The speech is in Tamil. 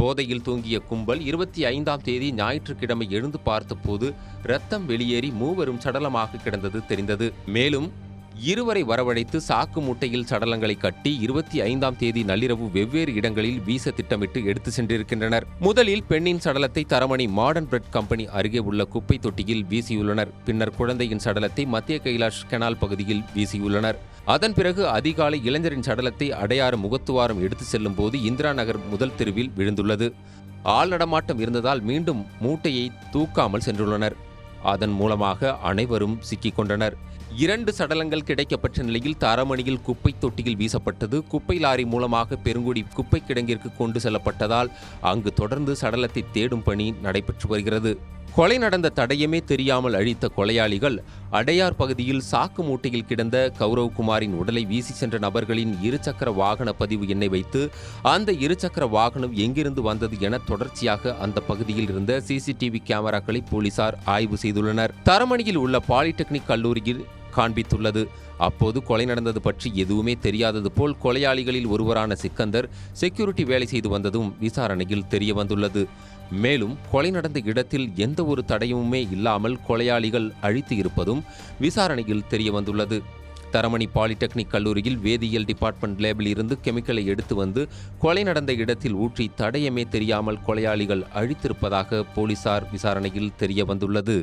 போதையில் தூங்கிய கும்பல் 25ஆம் தேதி ஞாயிற்றுக்கிழமை எழுந்து பார்த்தபோது ரத்தம் வெளியேறி மூவரும் சடலமாக கிடந்தது தெரிந்தது. மேலும் இருவரை வரவழைத்து சாக்கு மூட்டையில் சடலங்களை கட்டி 25ஆம் தேதி நள்ளிரவு வெவ்வேறு இடங்களில் வீச திட்டமிட்டு எடுத்து சென்றிருக்கின்றனர். முதலில் பெண்ணின் சடலத்தை தரமணி மாடர்ன் பிரெட் கம்பெனி அருகே உள்ள குப்பை தொட்டியில் வீசியுள்ளனர். பின்னர் குழந்தையின் சடலத்தை மத்திய கைலாஷ் கெனால் பகுதியில் வீசியுள்ளனர். அதன் பிறகு அதிகாலை இளைஞரின் சடலத்தை அடையாறு முகத்துவாரம் எடுத்து செல்லும் போது இந்திரா நகர் முதல் தெருவில் விழுந்துள்ளது. ஆள் நடமாட்டம் இருந்ததால் மீண்டும் மூட்டையை தூக்காமல் சென்றுள்ளனர். அதன் மூலமாக அனைவரும் சிக்கிக் கொண்டனர். 2 சடலங்கள் கிடைக்கப்பட்ட நிலையில் தரமணியில் குப்பை தொட்டியில் வீசப்பட்டது. குப்பை லாரி மூலமாக பெருங்குடி குப்பை கிடங்கிற்கு கொண்டு செல்லப்பட்டதால் அங்கு தொடர்ந்து சடலத்தை தேடும் பணி நடைபெற்று வருகிறது. கொலை நடந்த தடயமே தெரியாமல் அழித்த கொலையாளிகள் அடையார் பகுதியில் சாக்கு மூட்டையில் கிடந்த கௌரவ்குமாரின் உடலை வீசி சென்ற நபர்களின் இருசக்கர வாகன பதிவு எண்ணை வைத்து அந்த இருசக்கர வாகனம் எங்கிருந்து வந்தது என தொடர்ச்சியாக அந்த பகுதியில் இருந்த சிசிடிவி கேமராக்களை போலீசார் ஆய்வு செய்துள்ளனர். தரமணியில் உள்ள பாலிடெக்னிக் கல்லூரியில் காண்பித்துள்ளது. அப்போது கொலை நடந்தது பற்றி எதுவுமே தெரியாதது போல் கொலையாளிகளில் ஒருவரான சிக்கந்தர் செக்யூரிட்டி வேலை செய்து வந்ததும் விசாரணையில் தெரிய வந்துள்ளது. மேலும் கொலை நடந்த இடத்தில் எந்த ஒரு தடயமுமே இல்லாமல் கொலையாளிகள் அழித்து இருப்பதும் விசாரணையில் தெரிய வந்துள்ளது. தரமணி பாலிடெக்னிக் கல்லூரியில் வேதியியல் டிபார்ட்மெண்ட் லேபில் இருந்து கெமிக்கலை எடுத்து வந்து கொலை நடந்த இடத்தில் ஊற்றி தடயமே தெரியாமல் கொலையாளிகள் அழித்திருப்பதாக போலீசார் விசாரணையில் தெரிய வந்துள்ளது.